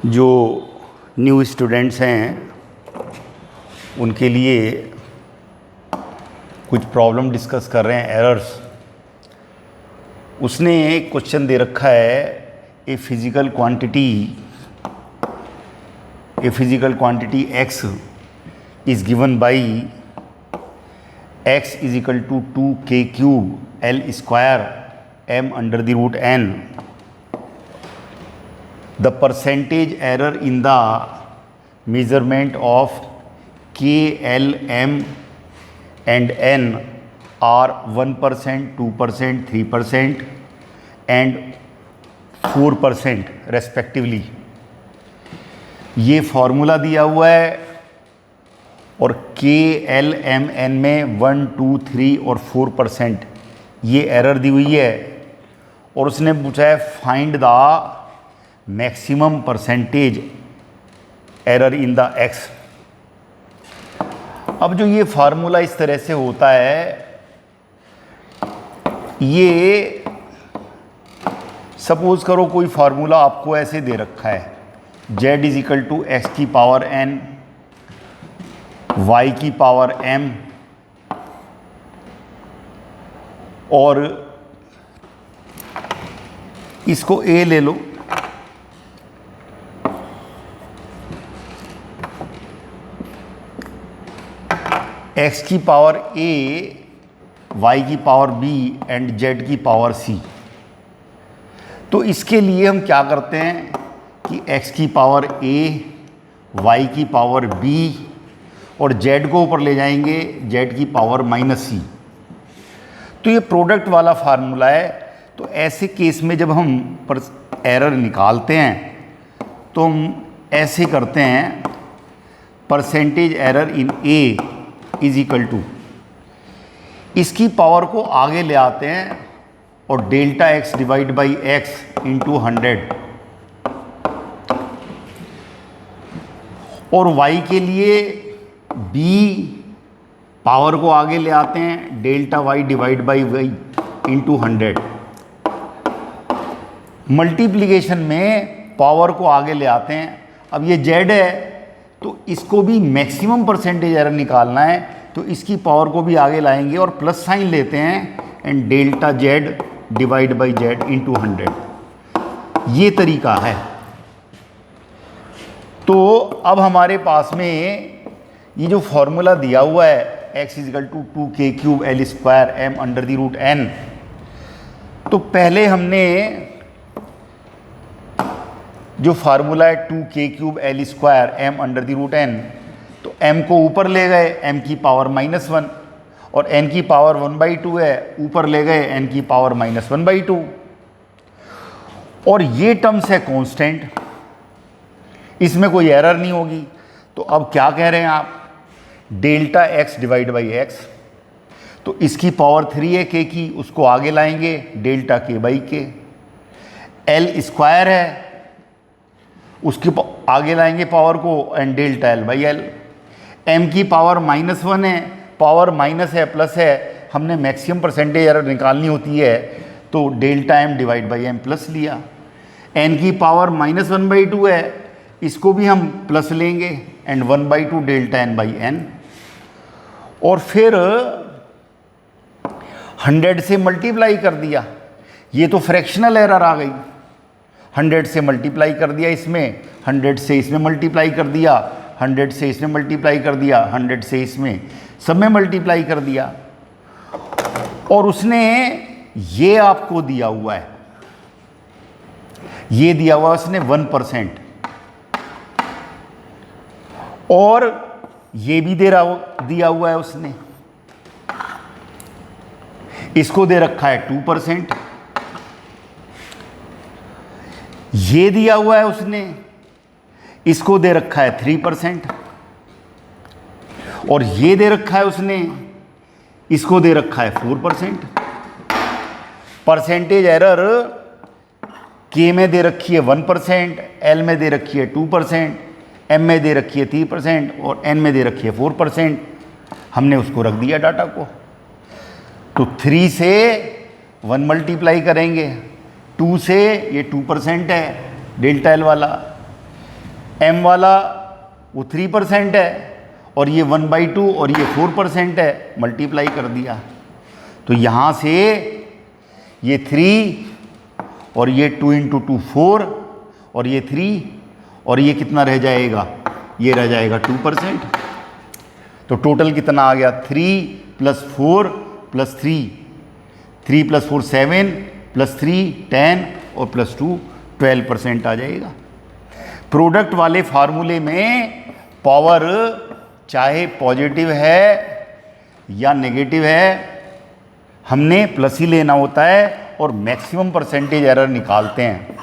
जो new students हैं उनके लिए कुछ प्रॉब्लम डिस्कस कर रहे हैं, एरर्स। उसने एक क्वेश्चन दे रखा है, a physical quantity x is given by x is equal to 2k cube L square m under the root n। The percentage error in the measurement of K, L, M and N are 1%, 2%, 3% and 4% respectively। ये formula दिया हुआ है और K, L, M, N में 1, 2, 3 और 4% ये error दी हुई है और उसने पूछा है find the maximum percentage error in the x। अब जो ये फार्मूला इस तरह से होता है, ये सपोज करो कोई फार्मूला आपको ऐसे दे रखा है, z is equal to x की पावर n, y की पावर m और इसको a ले लो, x की पावर a, y की पावर b एंड z की पावर c। तो इसके लिए हम क्या करते हैं कि x की पावर a, y की पावर b और z को ऊपर ले जाएंगे z की पावर माइनस c। तो ये प्रोडक्ट वाला फार्मूला है। तो ऐसे केस में जब हम एरर निकालते हैं तो हम ऐसे करते हैं, percentage error in a is equal to, इसकी पावर को आगे ले आते हैं और delta x divide by x into 100 और y के लिए b पावर को आगे ले आते हैं, delta y divide by y into 100। Multiplication में पावर को आगे ले आते हैं। अब ये z है तो इसको भी मैक्सिमम परसेंटेज एरर निकालना है, तो इसकी पावर को भी आगे लाएंगे और प्लस साइन लेते हैं and delta z divide by z into 100। ये तरीका है। तो अब हमारे पास में ये जो फॉर्मूला दिया हुआ है x is equal to 2k cube L square m under the root n, तो पहले हमने जो फार्मूला है 2k cube L square m under the root n, तो m को ऊपर ले गए m की पावर -1 और n की पावर 1/2 है, ऊपर ले गए n की पावर -1/2 और ये टर्म्स है कांस्टेंट, इसमें कोई एरर नहीं होगी। तो अब क्या कह रहे हैं आप, delta x divide by x, तो इसकी पावर 3 है k की, उसको आगे लाएंगे delta k by k। L square है, उसके आगे लाएंगे पावर को and delta L by L। m की पावर -1 है, पावर माइनस है प्लस है, हमने मैक्सिमम परसेंटेज एरर निकालनी होती है तो delta m divide by m plus लिया। n की पावर -1/2 है, इसको भी हम प्लस लेंगे and 1/2 delta n by n और फिर 100 से मल्टीप्लाई कर दिया। ये तो फ्रैक्शनल एरर आ गई, 100 से मल्टीप्लाई कर दिया, इसमें 100 से इसमें मल्टीप्लाई कर दिया, 100 से इसमें मल्टीप्लाई कर दिया, 100 से इसमें, सब में मल्टीप्लाई कर दिया और उसने ये आपको दिया हुआ है, ये दिया हुआ उसने 1% और ये भी दिया हुआ है उसने, इसको दे रखा है 2%, ये दिया हुआ है उसने, इसको दे रखा है 3% और ये दे रखा है उसने, इसको दे रखा है 4%। परसेंटेज एरर K में दे रखी है 1%, L में दे रखी है 2%, M में दे रखी है 3% और N में दे रखी है 4%। हमने उसको रख दिया डाटा को। तो 3 से 1 मल्टीप्लाई करेंगे, 2 से ये 2% है डेल्टा एल वाला, m वाला वो 3% है और ये 1/2 और ये 4% है, मल्टीप्लाई कर दिया। तो यहाँ से ये 3 और ये 2 × 2 4 और ये 3 और ये कितना रह जाएगा, ये रह जाएगा 2%। तो टोटल कितना आ गया, 3 + 4 + 3, 3 + 4 7 + 3 10 और +2 12% आ जाएगा। प्रोडक्ट वाले फार्मूले में पावर चाहे पॉजिटिव है या नेगेटिव है, हमने प्लस ही लेना होता है और मैक्सिमम परसेंटेज एरर निकालते हैं।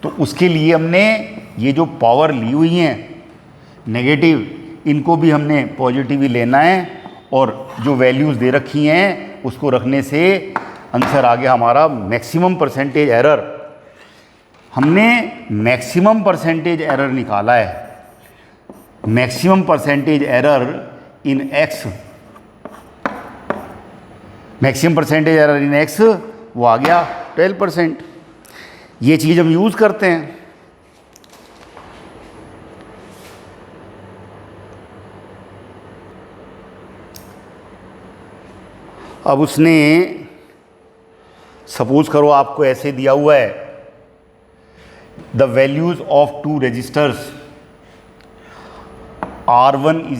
तो उसके लिए हमने ये जो पावर ली हुई हैं नेगेटिव, इनको भी हमने पॉजिटिव ही लेना है और जो वैल्यूज़ दे रखी हैं उसको रखने से आंसर आ गया हमारा मैक्सिमम परसेंटेज एरर। हमने मैक्सिमम परसेंटेज एरर निकाला है। मैक्सिमम परसेंटेज एरर इन एक्स, मैक्सिमम परसेंटेज एरर इन एक्स वो आ गया 12%। ये चीज़ हम यूज़ करते हैं। अब उसने सपोज करो आपको ऐसे दिया हुआ है, the values of 2 resistors R1 =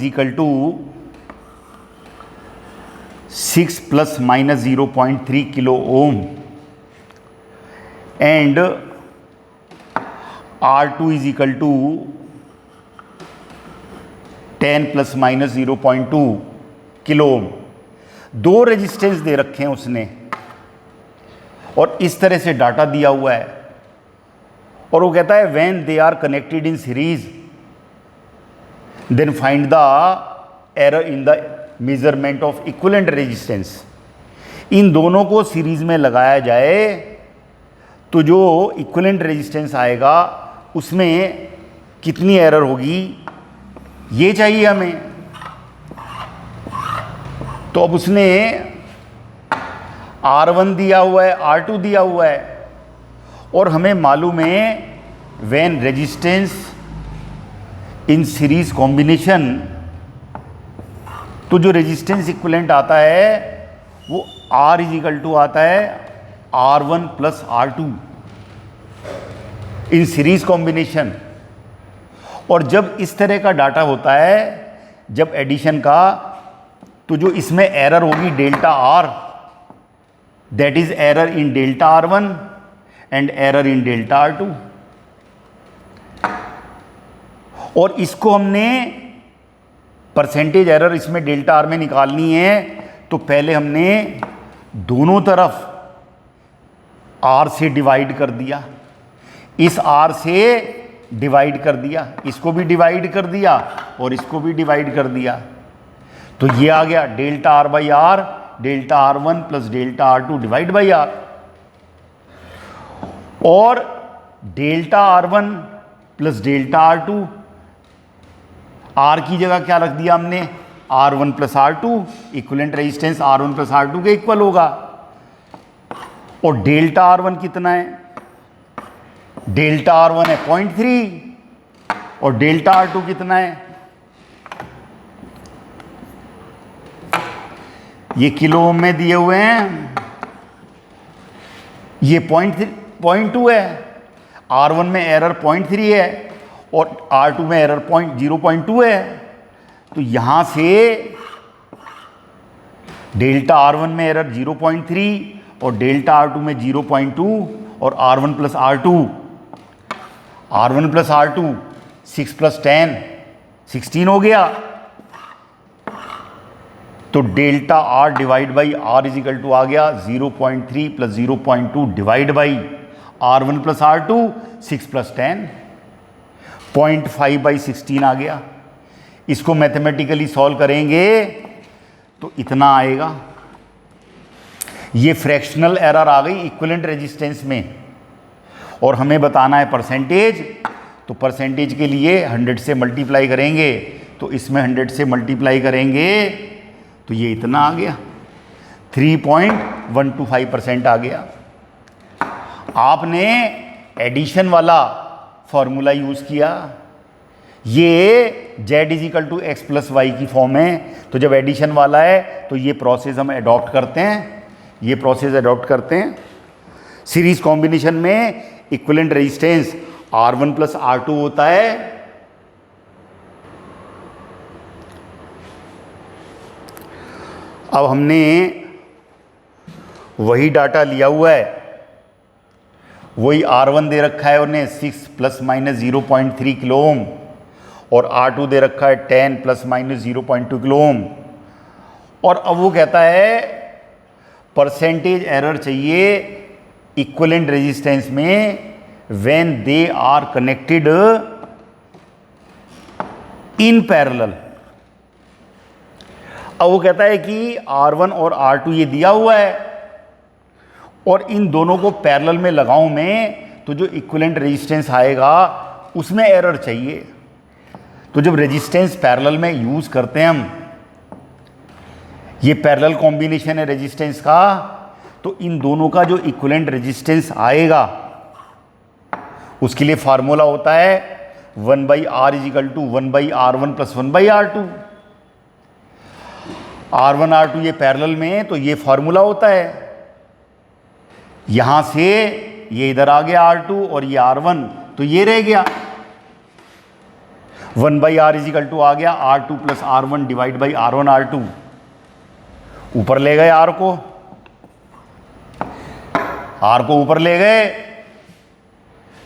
6 ± 0.3 kilo ohm and R2 = 10 ± 0.2 kilo ohm. 2 resistance दे रखे हैं उसने और इस तरह से डाटा दिया हुआ है और वो कहता है when they are connected in series then find the error in the measurement of equivalent resistance. इन दोनों को सीरीज में लगाया जाए तो जो इक्विवेलेंट रेजिस्टेंस आएगा उसमें कितनी एरर होगी, ये चाहिए हमें। तो अब उसने R1 दिया हुआ है, R2 दिया हुआ है और हमें मालूम है when resistance in series combination, तो जो रेजिस्टेंस इक्विवेलेंट आता है वो R = आता है R1 + R2 in series combination. और जब इस तरह का डाटा होता है, जब एडिशन का, तो जो इसमें एरर होगी delta R, that is error in delta R1 and error in delta R2। और इसको हमने परसेंटेज एरर इसमें डेल्टा R में निकालनी है, तो पहले हमने दोनों तरफ R से डिवाइड कर दिया, इस R से डिवाइड कर दिया, इसको भी डिवाइड कर दिया और इसको भी डिवाइड कर दिया। तो ये आ गया delta R/R, delta R1 + delta R2 / R। और delta R1 + delta R2, R की जगह क्या रख दिया हमने, R1 + R2, equivalent resistance R1 + R2 के इक्वल होगा। और डेल्टा R1 कितना है, डेल्टा R1 है 0.3 और डेल्टा R2 कितना है, ये किलो ओम में दिए हुए हैं, ये 0.2 है। R1 में एरर 0.3 है और R2 में एरर 0.2 है। तो यहां से डेल्टा R1 में एरर 0.3 और डेल्टा R2 में 0.2 और R1 + R2, R1 + R2 6 + 10 16 हो गया। तो डेल्टा R / R = आ गया 0.3 + 0.2 / R1 + R2 6 + 10 0.5/16 आ गया। इसको मैथमेटिकली सॉल्व करेंगे तो इतना आएगा। ये फ्रैक्शनल एरर आ गई इक्विवेलेंट रेजिस्टेंस में और हमें बताना है परसेंटेज। तो परसेंटेज के लिए 100 से मल्टीप्लाई करेंगे, तो इसमें 100 से मल्टीप्लाई करेंगे तो ये इतना आ गया, 3.125% आ गया। आपने एडिशन वाला फॉर्मूला यूज़ किया ये z is equal to x plus y की फॉर्म है। तो जब एडिशन वाला है तो ये प्रोसेस हम अडॉप्ट करते हैं, ये प्रोसेस अडॉप्ट करते हैं। सीरीज कॉम्बिनेशन में equivalent resistance R1 plus R2 होता है। अब हमने वही डाटा लिया हुआ है, वही R1 दे रखा है उन्हें 6 प्लस माइनस 0.3 किलो ओम और R2 दे रखा है 10 प्लस माइनस 0.2 किलो ओम। और अब वो कहता है परसेंटेज एरर चाहिए इक्विवेलेंट रेजिस्टेंस में when they are connected in parallel. अब वो कहता है कि R1 और R2 ये दिया हुआ है और इन दोनों को पैरेलल में लगाऊं मैं तो जो इक्विवेलेंट रेजिस्टेंस आएगा उसमें एरर चाहिए। तो जब रेजिस्टेंस पैरेलल में यूज करते हैं हम, ये पैरेलल कॉम्बिनेशन है रेजिस्टेंस का, तो इन दोनों का जो इक्विवेलेंट रेजिस्टेंस आएगा उसके लिए फार्मूला होता है 1/R is equal to 1/R1 plus 1/R2। R1 R2 ये पैरेलल में है तो ये फार्मूला होता है। यहां से ये इधर आ गया R2 और ये R1 तो ये रह गया 1/R इज इक्वल टू आ गया R2 plus R1 divide by R1 R2। ऊपर ले गए R को ऊपर ले गए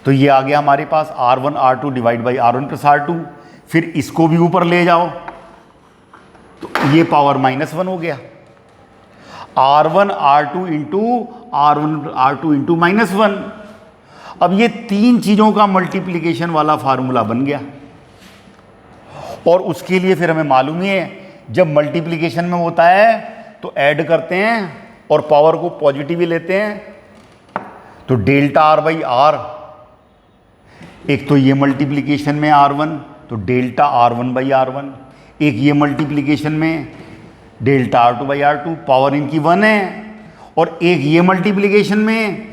तो ये आ गया हमारे पास R1 R2 divide by R1 plus R2। फिर इसको भी ऊपर ले जाओ तो ये पावर -1 हो गया R1 R2 into R1 R2 into -1। अब ये तीन चीज़ों का मल्टीप्लिकेशन वाला फार्मूला बन गया। और उसके लिए फिर हमें मालूम ही है जब मल्टीप्लिकेशन में होता है तो ऐड करते हैं और पावर को पॉजिटिव ही लेते हैं। तो डेल्टा R बाई R, एक तो ये मल्टीप्लिकेशन में R1 तो डेल्टा R1 बाई R1, एक ये मल्टीप्लिकेशन में delta R2 by R2, power इनकी 1 है। और एक ये मल्टीप्लिकेशन में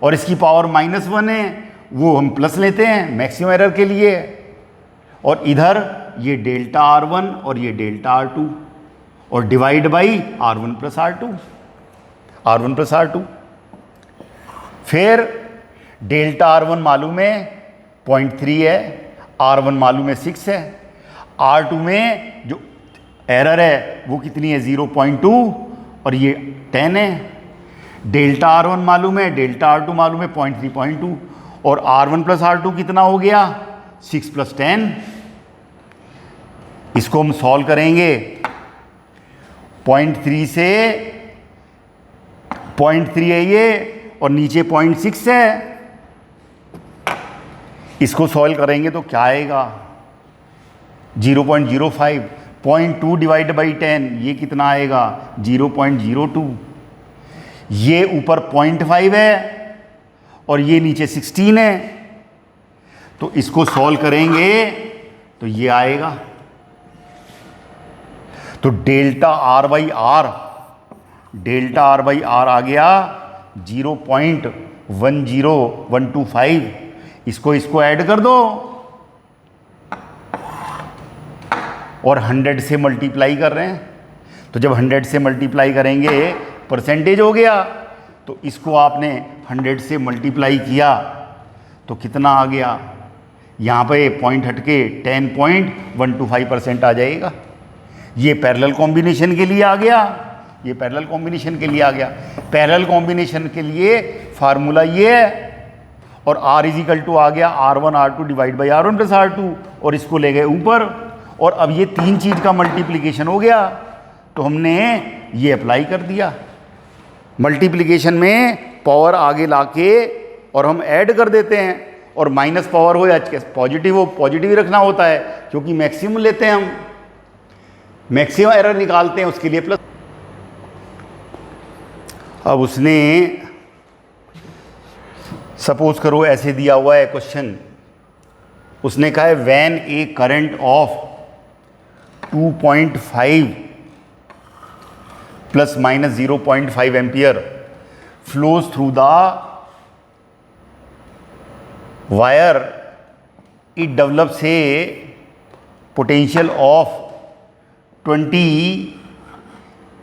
और इसकी पावर -1 है, वो हम प्लस लेते हैं मैक्सिमम एरर के लिए। और इधर ये डेल्टा R1 और ये डेल्टा R2 और divide by R1 plus R2। फिर डेल्टा R1 मालूम है 0.3 है, R1 मालूम है 6 है, R2 में जो एरर है वो कितनी है 0.2 और ये 10 है। डेल्टा R1 मालूम है, डेल्टा R2 मालूम है 0.3 और R1 प्लस R2 कितना हो गया 6 प्लस 10। इसको हम सॉल्व करेंगे 0.3 से 0.3 है ये और नीचे 0.6 है। इसको सॉल्व करेंगे तो क्या आएगा 0.05। 0.2 डिवाइड बाई 10 ये कितना आएगा 0.02। ये ऊपर 0.5 है और ये नीचे 16 है। तो इसको सॉल्व करेंगे तो ये आएगा। तो डेल्टा R बाई R आ गया 0.10125। इसको ऐड कर दो और 100 से मल्टीप्लाई कर रहे हैं। तो जब 100 से मल्टीप्लाई करेंगे परसेंटेज हो गया। तो इसको आपने 100 से मल्टीप्लाई किया तो कितना आ गया, यहाँ पे पॉइंट हटके 10.125% आ जाएगा। ये पैरेलल कॉम्बिनेशन के लिए आ गया, ये पैरेलल कॉम्बिनेशन के लिए आ गया। पैरेलल कॉम्बिनेशन के लिए फार्मूला ये है। और R इज इक्वल टू आ गया R1 R2 divide by R1 plus R2 और इसको ले गए ऊपर। और अब ये तीन चीज़ का मल्टीप्लिकेशन हो गया तो हमने ये अप्लाई कर दिया। मल्टीप्लिकेशन में पावर आगे लाके और हम ऐड कर देते हैं और माइनस पावर हो या पॉजिटिव हो, पॉजिटिव ही रखना होता है क्योंकि मैक्सिमम लेते हैं हम, मैक्सिमम एरर निकालते हैं उसके लिए प्लस। अब उसने सपोज करो ऐसे दिया हुआ है क्वेश्चन, उसने कहा है when A current of 2.5 plus minus 0.5 ampere flows through the wire it develops a potential of 20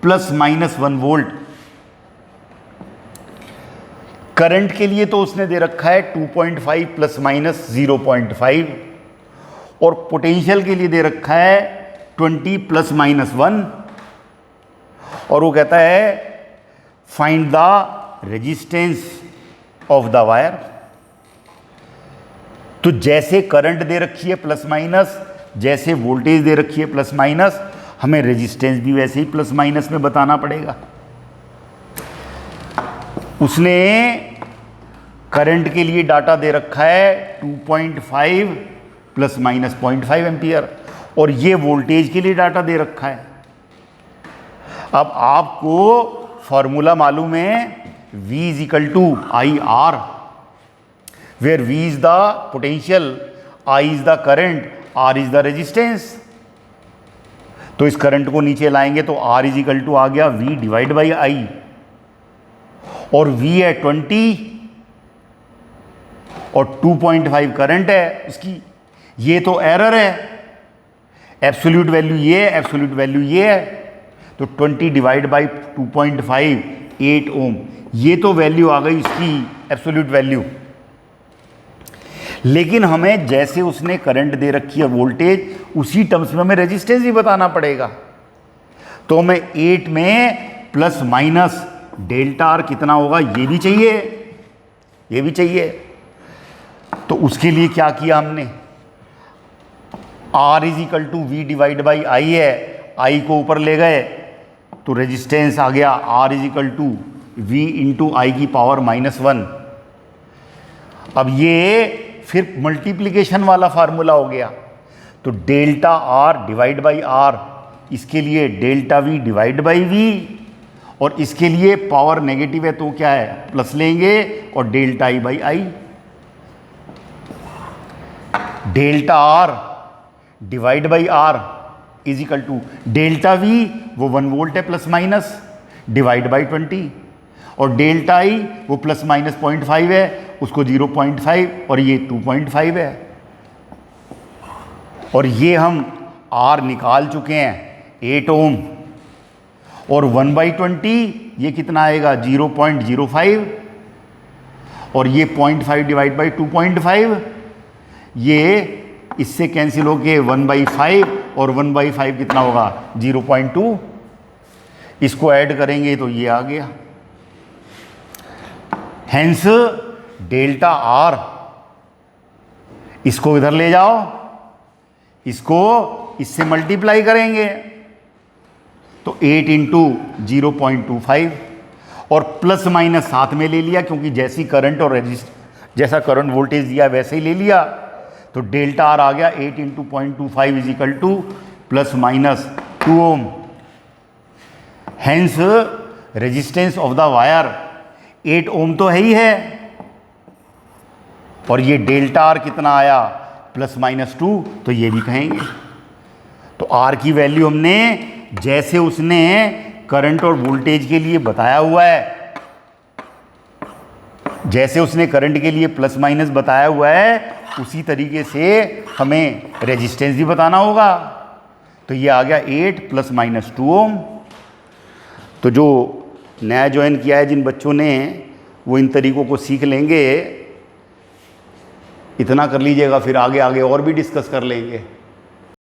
plus minus 1 volt. Current के लिए तो उसने दे रखा है 2.5 प्लस माइनस 0.5 और पोटेंशियल के लिए दे रखा है 20 प्लस माइनस 1 और वो कहता है find the resistance of the wire. तो जैसे करंट दे रखी है प्लस माइनस, जैसे वोल्टेज दे रखी है प्लस माइनस, हमें रेजिस्टेंस भी वैसे ही प्लस माइनस में बताना पड़ेगा। उसने करंट के लिए डाटा दे रखा है 2.5 प्लस माइनस 0.5 एम्पियर और ये वोल्टेज के लिए डाटा दे रखा है। अब आपको फॉर्मूला मालूम है V is equal to I R, where V is the potential, I is the current, R is the resistance. तो इस करंट को नीचे लाएंगे तो R इज इक्वल टू आ गया V डिवाइड बाई I और V है 20 और 2.5 करंट है उसकी। ये तो एरर है, एब्सोल्यूट वैल्यू ये है, एब्सोल्यूट वैल्यू ये है। तो 20 डिवाइड बाई 2.5 8 ओम, ये तो वैल्यू आ गई इसकी एब्सोल्यूट वैल्यू। लेकिन हमें जैसे उसने करंट दे रखी है वोल्टेज, उसी टर्म्स में हमें रेजिस्टेंस भी बताना पड़ेगा। तो हमें 8 में प्लस माइनस डेल्टा आर कितना होगा ये भी चाहिए, ये भी चाहिए। तो उसके लिए क्या किया हमने, R is equal to V divide by I है, आई को ऊपर ले गए तो रेजिस्टेंस आ गया R is equal to V into I की पावर -1। अब ये फिर मल्टीप्लिकेशन वाला फार्मूला हो गया। तो delta R divide by R, इसके लिए delta V divide by V और इसके लिए पावर नेगेटिव है तो क्या है प्लस लेंगे और delta I by I. Delta R divide by R is equal to delta V, वो 1 वोल्ट है प्लस माइनस, डिवाइड बाई 20 और डेल्टा आई वो प्लस माइनस 0.5 है, उसको 0.5 और ये 2.5 है। और ये हम R निकाल चुके हैं 8 ओम और 1/20 ये कितना आएगा 0.05 और ये 0.5 डिवाइड बाई 2.5, ये इससे कैंसिल होके 1/5 और 1/5 कितना होगा 0.2। इसको ऐड करेंगे तो ये आ गया। हेंस डेल्टा आर, इसको इधर ले जाओ, इसको इससे मल्टीप्लाई करेंगे तो 8 इंटू 0.25 और प्लस माइनस साथ में ले लिया क्योंकि जैसी करंट और जैसा करंट वोल्टेज दिया वैसे ही ले लिया। तो डेल्टा आर आ गया 8 into 0.25 is equal to plus minus 2 ohm. Hence resistance of the wire 8 ohm तो है ही है और ये डेल्टा आर कितना आया प्लस माइनस 2, तो ये भी कहेंगे। तो आर की वैल्यू हमने जैसे उसने करंट और वोल्टेज के लिए बताया हुआ है, जैसे उसने करंट के लिए प्लस माइनस बताया हुआ है, उसी तरीके से हमें रेजिस्टेंस भी बताना होगा। तो ये आ गया 8 प्लस माइनस 2 ओम। तो जो नया ज्वाइन किया है जिन बच्चों ने, वो इन तरीकों को सीख लेंगे। इतना कर लीजिएगा, फिर आगे आगे और भी डिस्कस कर लेंगे।